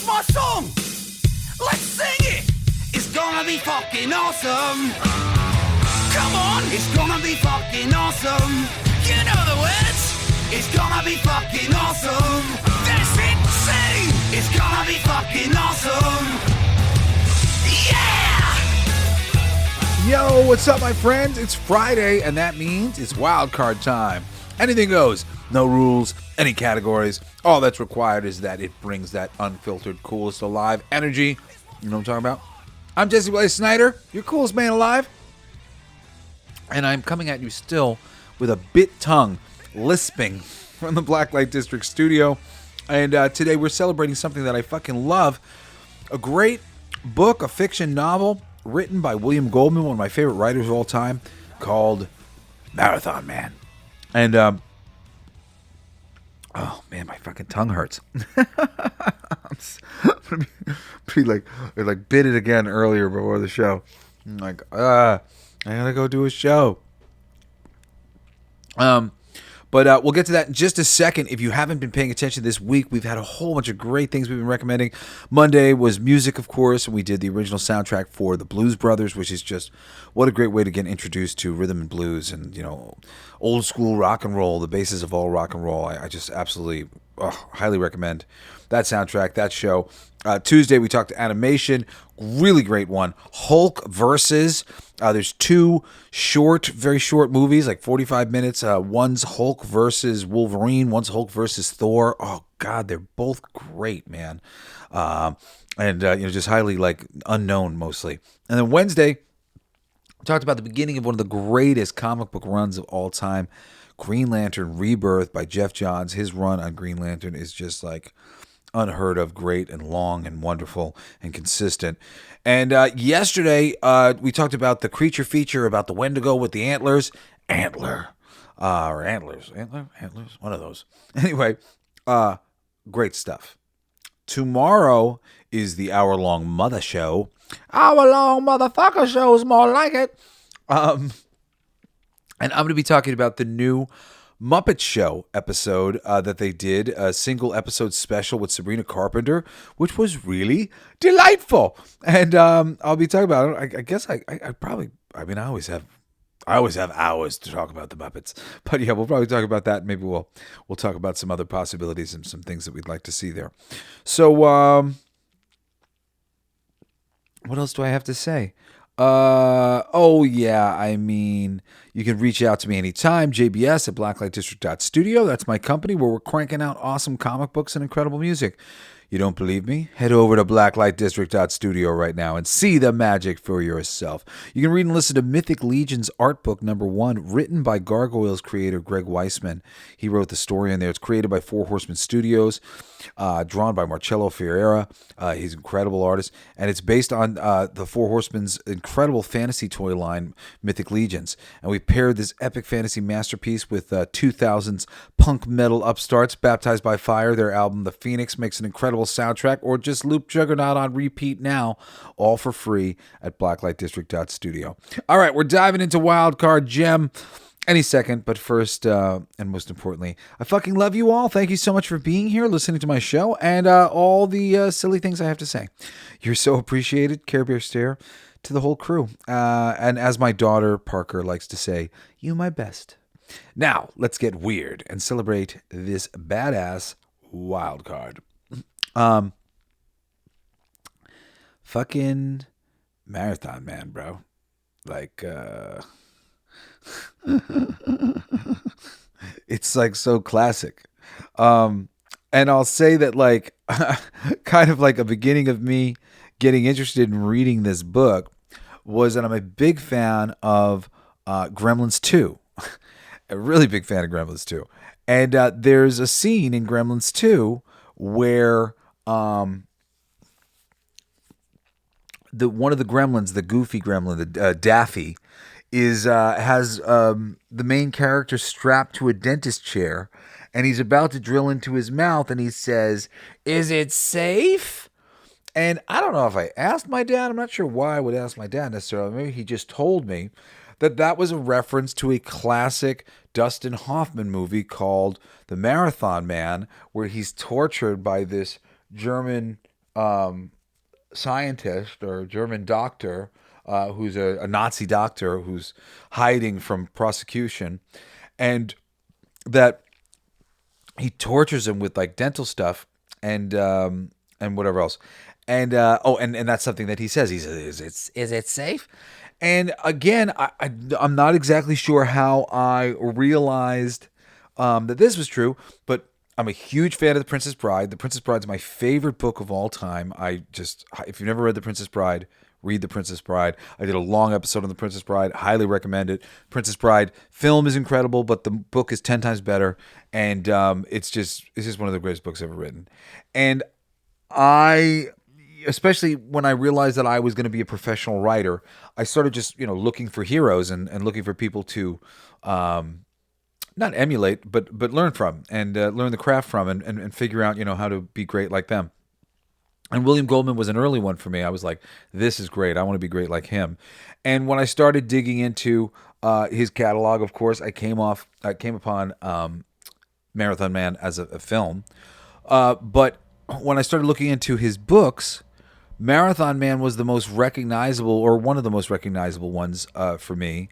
my song. Let's sing it. It's gonna be fucking awesome. Come on, it's gonna be fucking awesome. You know the words. It's gonna be fucking awesome. That's insane. It's gonna be fucking awesome. Yeah! Yo, what's up, my friends? It's Friday, and that means it's wild card time. Anything goes. No rules, any categories. All that's required is that it brings that unfiltered, coolest alive energy. You know what I'm talking about? I'm Jesse Blaze Snider, your coolest man alive. And I'm coming at you still with a bit tongue, lisping from the Blacklight District studio. And today we're celebrating something that I fucking love. A great book, a fiction novel written by William Goldman, one of my favorite writers of all time, called Marathon Man. And, oh man, my fucking tongue hurts. I'm gonna be like bit it again earlier before the show. I'm like, I gotta go do a show. But we'll get to that in just a second. If you haven't been paying attention this week, we've had a whole bunch of great things we've been recommending. Monday was music, of course, and we did the original soundtrack for the Blues Brothers, which is just what a great way to get introduced to rhythm and blues and, you know, old school rock and roll, the basis of all rock and roll. I just absolutely highly recommend that soundtrack, that show. Tuesday, we talked animation. Really great one. Hulk versus. There's two very short movies, like 45 minutes. One's Hulk versus Wolverine. One's Hulk versus Thor. Oh, God, they're both great, man. And just highly, unknown mostly. And then Wednesday, we talked about the beginning of one of the greatest comic book runs of all time, Green Lantern Rebirth by Jeff Johns. His run on Green Lantern is just unheard of, great and long and wonderful and consistent. And yesterday we talked about the creature feature about the Wendigo with the antlers, or antlers, one of those. Anyway, great stuff. Tomorrow is the hour-long mother show. Hour-long motherfucker show is more like it. And I'm going to be talking about the new Muppet Show episode that they did, a single episode special with Sabrina Carpenter, which was really delightful. And I'll be talking about it. I guess I always have hours to talk about the Muppets. But yeah, we'll probably talk about that. Maybe we'll talk about some other possibilities and some things that we'd like to see there. So what else do I have to say? You can reach out to me anytime, JBS at blacklightdistrict.studio. That's my company where we're cranking out awesome comic books and incredible music. You don't believe me? Head over to blacklightdistrict.studio right now and see the magic for yourself. You can read and listen to Mythic Legion's art book #1, written by Gargoyles creator Greg Weisman. He wrote the story in there. It's created by Four Horsemen Studios, drawn by Marcello Ferreira. He's an incredible artist, and it's based on the Four Horsemen's incredible fantasy toy line, Mythic Legions. And we paired this epic fantasy masterpiece with 2000's punk metal upstarts, Baptized by Fire. Their album, The Phoenix, makes an incredible soundtrack, or just loop Juggernaut on repeat now, all for free at blacklightdistrict.studio. All right, we're diving into Wildcard Gem any second, but first, and most importantly, I fucking love you all. Thank you so much for being here, listening to my show, and all the silly things I have to say. You're so appreciated. Care Bear Stare to the whole crew. And as my daughter, Parker, likes to say, you my best. Now, let's get weird and celebrate this badass Wildcard. Fucking Marathon Man, bro. It's so classic. And I'll say that kind of like a beginning of me getting interested in reading this book was that I'm a big fan of Gremlins 2. A really big fan of Gremlins 2. And there's a scene in Gremlins 2 where one of the gremlins, the goofy gremlin, the Daffy, has the main character strapped to a dentist chair, and he's about to drill into his mouth, and he says, "Is it safe?" And I don't know if I asked my dad. I'm not sure why I would ask my dad necessarily. Maybe he just told me that was a reference to a classic Dustin Hoffman movie called The Marathon Man, where he's tortured by this German scientist or German doctor who's a Nazi doctor who's hiding from prosecution, and that he tortures him with like dental stuff and whatever else. And and that's something that he says. He says, is it safe? And again, I'm not exactly sure how I realized that this was true, but I'm a huge fan of The Princess Bride. The Princess Bride is my favorite book of all time. If you've never read The Princess Bride, read The Princess Bride. I did a long episode on The Princess Bride. Highly recommend it. Princess Bride film is incredible, but the book is 10 times better. And it's just one of the greatest books ever written. And especially when I realized that I was going to be a professional writer, I started just, looking for heroes and looking for people to not emulate, but learn from and learn the craft from and figure out, how to be great like them. And William Goldman was an early one for me. I was like, this is great. I want to be great like him. And when I started digging into his catalog, of course, I came upon Marathon Man as a film. But when I started looking into his books, Marathon Man was the most recognizable, or one of the most recognizable ones for me,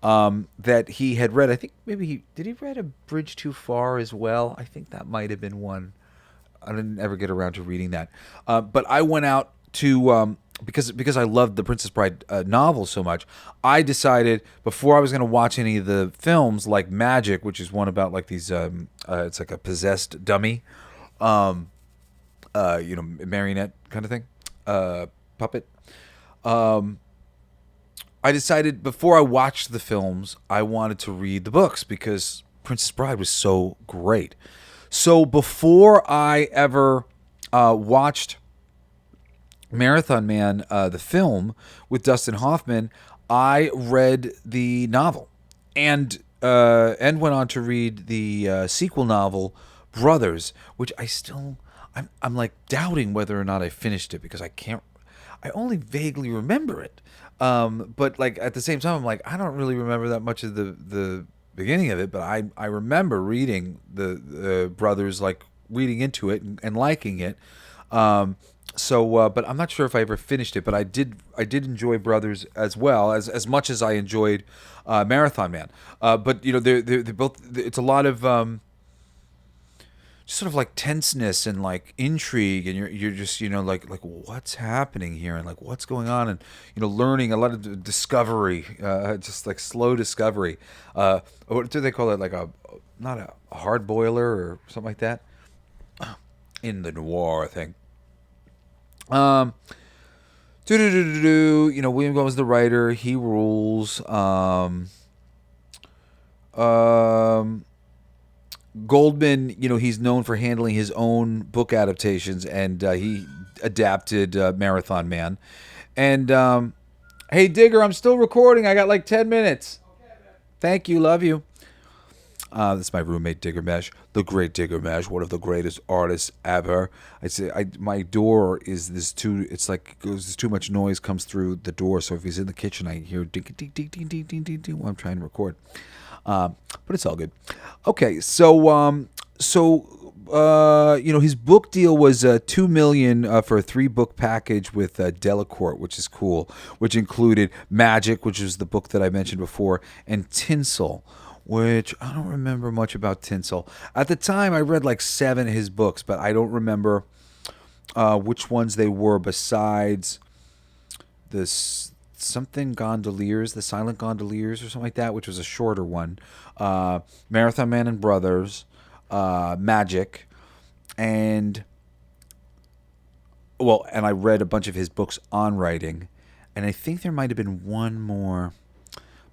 that he had read. I think maybe did he read A Bridge Too Far as well? I think that might have been one. I didn't ever get around to reading that. But I went out to, because I loved the Princess Bride novel so much, I decided before I was going to watch any of the films, like Magic, which is one about like these, it's like a possessed dummy, marionette kind of thing, puppet. I decided before I watched the films, I wanted to read the books because Princess Bride was so great. So before I ever watched Marathon Man, the film with Dustin Hoffman, I read the novel and went on to read the sequel novel Brothers, which I'm like doubting whether or not I finished it because I only vaguely remember it. But like at the same time, I'm like, I don't really remember that much of the beginning of it, but I remember reading the Brothers, like reading into it and liking it. But I'm not sure if I ever finished it, but I did enjoy Brothers as well as much as I enjoyed Marathon Man. But they're both, it's a lot of sort of like tenseness and like intrigue, and you're just like what's happening here and like what's going on, and learning a lot of discovery, just like slow discovery. What do they call it? Like not a hard boiler or something like that in the noir thing. William Goldman was the writer. He rules. Goldman, he's known for handling his own book adaptations, and he adapted Marathon Man. And hey, Digger, I'm still recording. I got like 10 minutes. Okay, thank you. Love you. That's my roommate, Digger Mesh, the great Digger Mesh, one of the greatest artists ever. My door is it's like there's too much noise comes through the door. So if he's in the kitchen, I hear ding, ding, ding, ding, ding, ding, ding, ding while I'm trying to record. But it's all good. Okay, so his book deal was $2 million for a 3-book package with Delacorte, which is cool, which included Magic, which is the book that I mentioned before, and Tinsel, which I don't remember much about Tinsel. At the time, I read like 7 of his books, but I don't remember which ones they were besides this. Something Gondoliers, the Silent Gondoliers or something like that, which was a shorter one. Marathon Man and Brothers, Magic, and I read a bunch of his books on writing, and I think there might have been one more,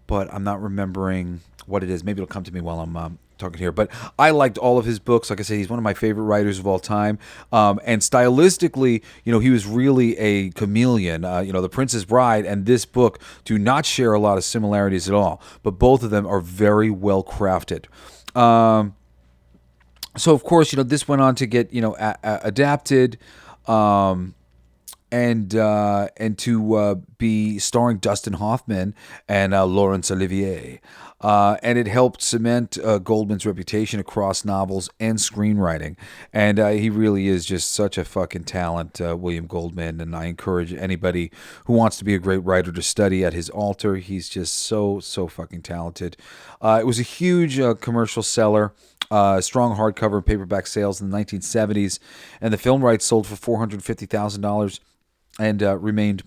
but I'm not remembering what it is. Maybe it'll come to me while I'm talking here. But I liked all of his books. Like I said, he's one of my favorite writers of all time. And stylistically, he was really a chameleon. The Princess Bride and this book do not share a lot of similarities at all, but both of them are very well crafted. So of course, this went on to get adapted. and to be starring Dustin Hoffman and Laurence Olivier. And it helped cement Goldman's reputation across novels and screenwriting. And he really is just such a fucking talent, William Goldman. And I encourage anybody who wants to be a great writer to study at his altar. He's just so fucking talented. It was a huge commercial seller. Strong hardcover and paperback sales in the 1970s. And the film rights sold for $450,000 and remained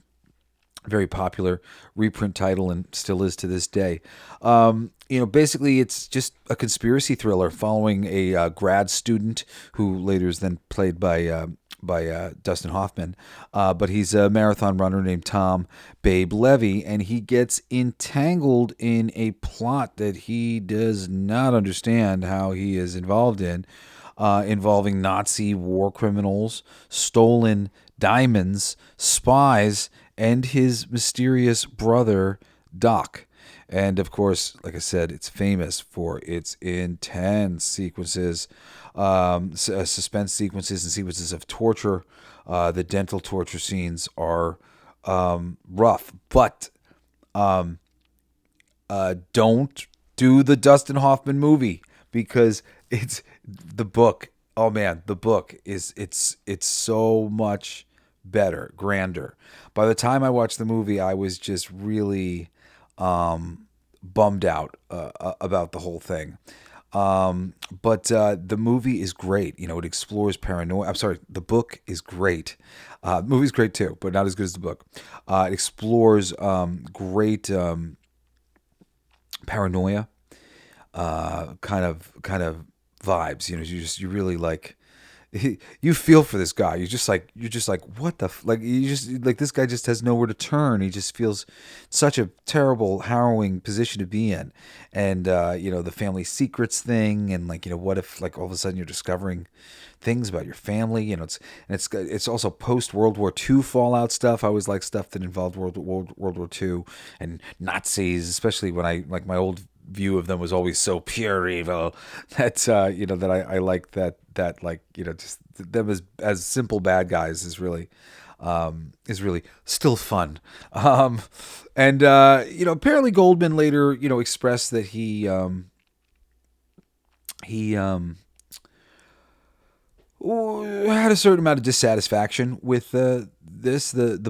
very popular reprint title and still is to this day. Basically it's just a conspiracy thriller following a grad student who later is then played by Dustin Hoffman. But he's a marathon runner named Tom Babe Levy, and he gets entangled in a plot that he does not understand how he is involved in, involving Nazi war criminals, stolen diamonds, spies, and his mysterious brother, Doc. And of course, like I said, it's famous for its intense sequences, suspense sequences, and sequences of torture. The dental torture scenes are rough, but don't do the Dustin Hoffman movie because it's the book. Oh man, the book it's so much better, grander. By the time I watched the movie, I was just really bummed out about the whole thing. But the movie is great. It explores paranoia. I'm sorry, the book is great. The movie's great too, but not as good as the book. It explores great paranoia, kind of vibes. You really like. You feel for this guy. You're just like what the you just like this guy just has nowhere to turn. He just feels such a terrible, harrowing position to be in, and the family secrets thing, and what if all of a sudden you're discovering things about your family. It's also post World War II fallout stuff. I always like stuff that involved World War II and Nazis, especially when my old view of them was always so pure evil that that I like that just them as simple bad guys is really still fun. And apparently Goldman later expressed that he had a certain amount of dissatisfaction with the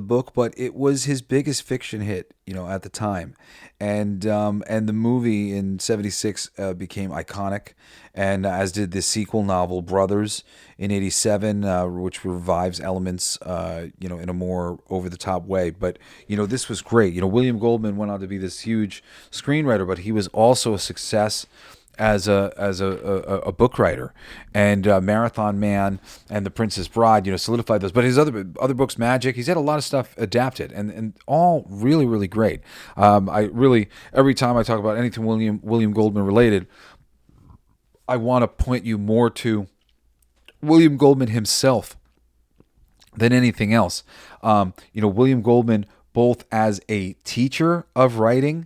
book, but it was his biggest fiction hit, at the time, and the movie in '76 became iconic, and as did the sequel novel Brothers in '87, which revives elements, in a more over the top way. But this was great. William Goldman went on to be this huge screenwriter, but he was also a success as a book writer, and Marathon Man and The Princess Bride, solidified those. But his other books, Magic, he's had a lot of stuff adapted, and all really, really great. I really, every time I talk about anything William Goldman related, I want to point you more to William Goldman himself than anything else. William Goldman, both as a teacher of writing,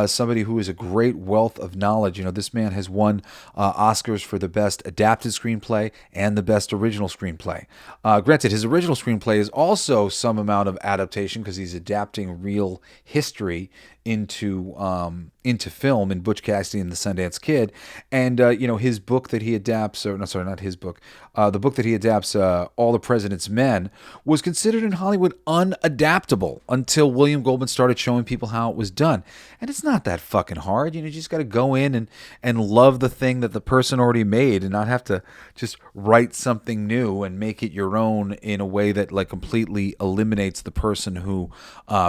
somebody who is a great wealth of knowledge. This man has won Oscars for the best adapted screenplay and the best original screenplay. Granted, his original screenplay is also some amount of adaptation because he's adapting real history into film in Butch Cassidy and the Sundance Kid. And his book that he adapts, or no, sorry, not his book, the book that he adapts, All the President's Men, was considered in Hollywood unadaptable until William Goldman started showing people how it was done. And it's not that fucking hard. You just got to go in and love the thing that the person already made, and not have to just write something new and make it your own in a way that completely eliminates the person who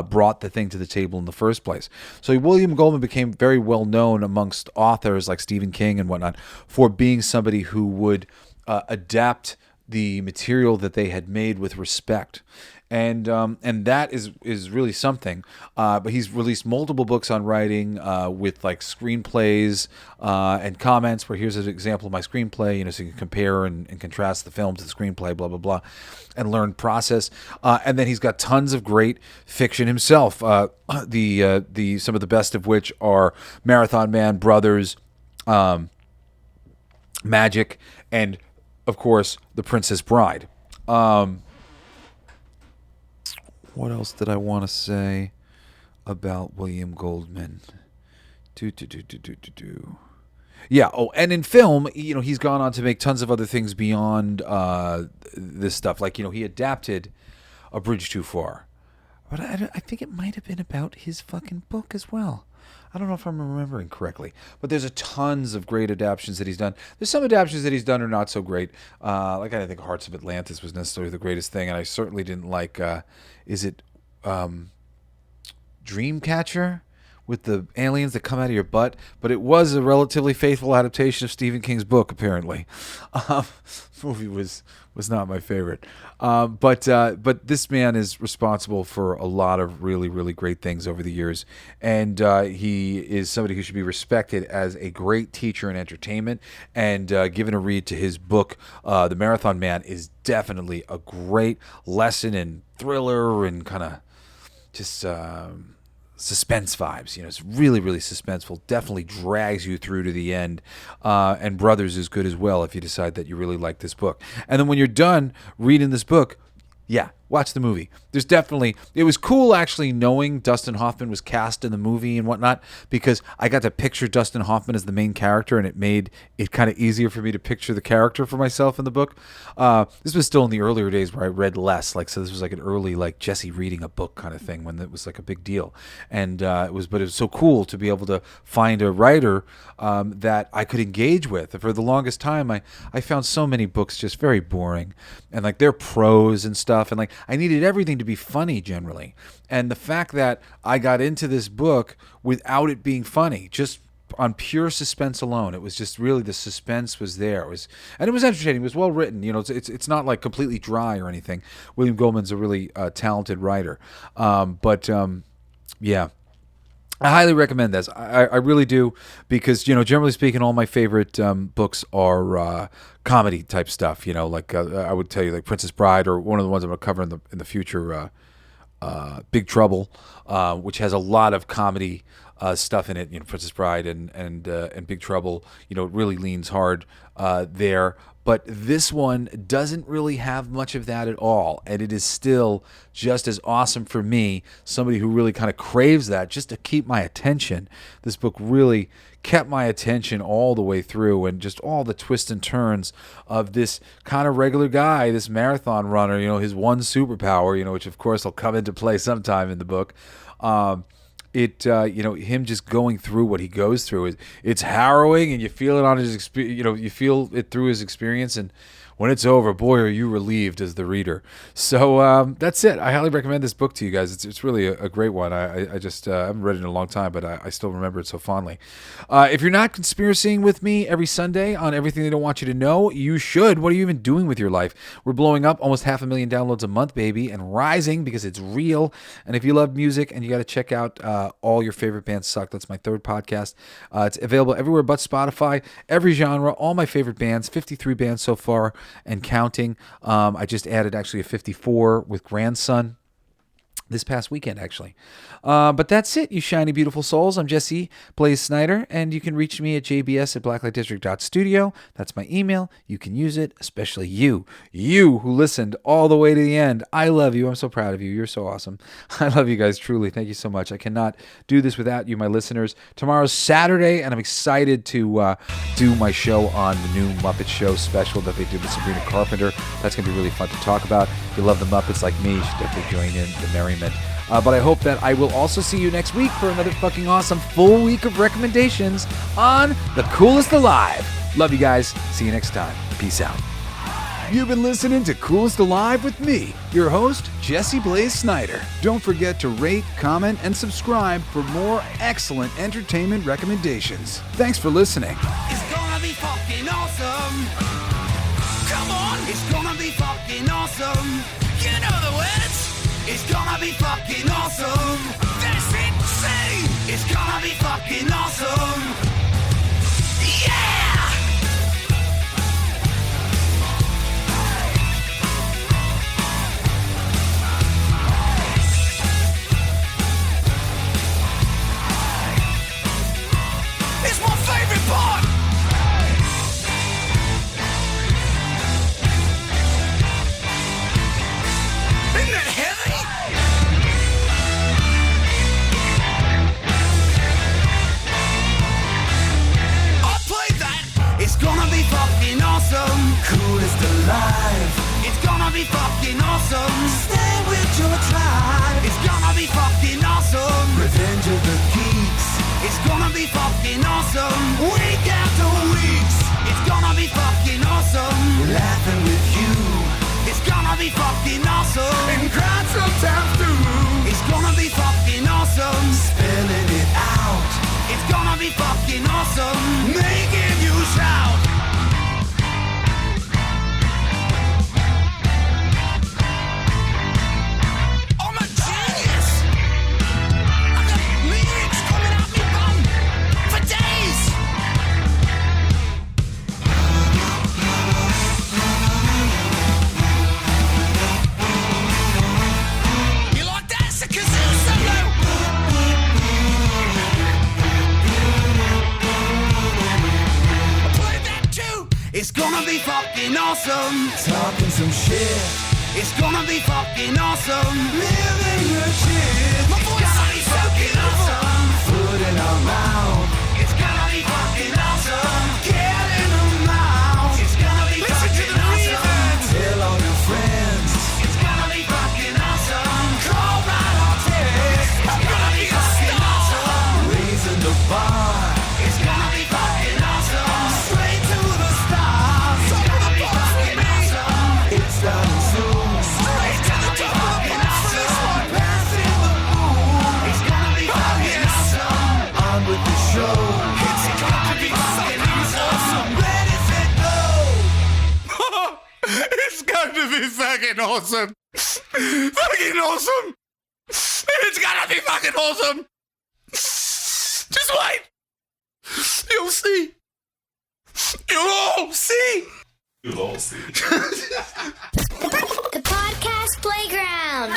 brought the thing to the table in the first place. So William Goldman became very well known amongst authors like Stephen King and whatnot for being somebody who would adapt the material that they had made with respect. And that is really something. But he's released multiple books on writing with screenplays and comments where here's an example of my screenplay, so you can compare and contrast the film to the screenplay, blah, blah, blah, and learn process. And then he's got tons of great fiction himself. The some of the best of which are Marathon Man, Brothers, Magic, and of course, The Princess Bride. What else did I want to say about William Goldman? Yeah. Oh, and in film, he's gone on to make tons of other things beyond this stuff. Like, he adapted A Bridge Too Far. But I think it might have been about his fucking book as well. I don't know if I'm remembering correctly. But there's tons of great adaptations that he's done. There's some adaptations that he's done are not so great. Like, I didn't think Hearts of Atlantis was necessarily the greatest thing. And I certainly didn't like, Dreamcatcher? With the aliens that come out of your butt, but it was a relatively faithful adaptation of Stephen King's book, apparently. Movie was not my favorite, but this man is responsible for a lot of really, really great things over the years, and he is somebody who should be respected as a great teacher in entertainment. And given a read to his book, The Marathon Man, is definitely a great lesson in thriller and kind of just suspense vibes. It's really, really suspenseful. Definitely drags you through to the end. And Brothers is good as well if you decide that you really like this book. And then when you're done reading this book, yeah, watch the movie. It was cool actually knowing Dustin Hoffman was cast in the movie and whatnot, because I got to picture Dustin Hoffman as the main character, and it made it kind of easier for me to picture the character for myself in the book. This was still in the earlier days where I read less, so this was like an early, like, Jesse reading a book kind of thing, when it was like a big deal. And it was so cool to be able to find a writer that I could engage with. For the longest time, I found so many books just very boring, and like their prose and stuff, and like I needed everything to be funny generally. And the fact that I got into this book without it being funny, just on pure suspense alone, it was just really, the suspense was there. And it was entertaining. It was well written. It's not like completely dry or anything. William Goldman's a really talented writer. Yeah. I highly recommend this. I really do, because, generally speaking, all my favorite books are comedy type stuff. Like I would tell you, like Princess Bride, or one of the ones I'm going to cover in the future, Big Trouble, which has a lot of comedy stuff in it. Princess Bride and Big Trouble. It really leans hard there. But this one doesn't really have much of that at all. And it is still just as awesome for me, somebody who really kind of craves that, just to keep my attention. This book really kept my attention all the way through, and just all the twists and turns of this kind of regular guy, this marathon runner, his one superpower, which of course will come into play sometime in the book. Him just going through what he goes through, it's harrowing, and you feel it on his experience. You feel it through his experience, and when it's over, boy, are you relieved as the reader. So that's it. I highly recommend this book to you guys. It's really a great one. I just haven't read it in a long time, but I still remember it so fondly. If you're not conspiracying with me every Sunday on everything they don't want you to know, you should. What are you even doing with your life? We're blowing up almost 500,000 downloads a month, baby, and rising, because it's real. And if you love music, and you got to check out All Your Favorite Bands Suck, that's my third podcast. It's available everywhere but Spotify, every genre, all my favorite bands, 53 bands so far, and counting. I just added actually a 54 with Grandson this past weekend, actually. But that's it, you shiny, beautiful souls. I'm Jesse Blaze Snider, and you can reach me at jbs@blacklightdistrict.studio. That's my email. You can use it, especially you who listened all the way to the end. I love you. I'm so proud of you. You're so awesome. I love you guys, truly. Thank you so much. I cannot do this without you, my listeners. Tomorrow's Saturday, and I'm excited to do my show on the new Muppet Show special that they did with Sabrina Carpenter. That's going to be really fun to talk about. If you love the Muppets like me, you should definitely join in the merriment. But I hope that I will also see you next week for another fucking awesome full week of recommendations on The Coolest Alive. Love you guys. See you next time. Peace out. You've been listening to Coolest Alive with me, your host, Jesse Blaze Snider. Don't forget to rate, comment, and subscribe for more excellent entertainment recommendations. Thanks for listening. It's gonna be fucking awesome. Come on, it's gonna be fucking awesome. You know the words. It's gonna be fucking awesome. That's insane. It's gonna be fucking awesome. Yeah! It's my favorite part. Isn't that heavy? awesome, making you shout. I'm a genius. I've got lyrics coming out me bum for days. You like that? It's a kazoo solo. I play that too. It's gonna be fucking awesome. Talking some shit. It's gonna be fucking awesome. Living your shit. My voice is fucking awesome. Food in our mouth. It's gonna be fucking awesome. Get in the mouth. It's gonna be fucking awesome. Tell all your friends. It's gonna be fucking awesome. Call right or text. It's gonna be fucking awesome. Raising the bar. It's gonna be fucking awesome. Straight to the stars. It's gonna be fucking awesome. It's starting soon. Straight to the top of the pops for this one. Passing the moon. It's gonna be fucking awesome. On with the show. It's gonna be fucking awesome. Ready, set, go. It's gonna be fucking awesome. Fucking awesome. It's gonna be fucking awesome. Just wait. You'll see. You'll all see. You'll all see. The podcast playground.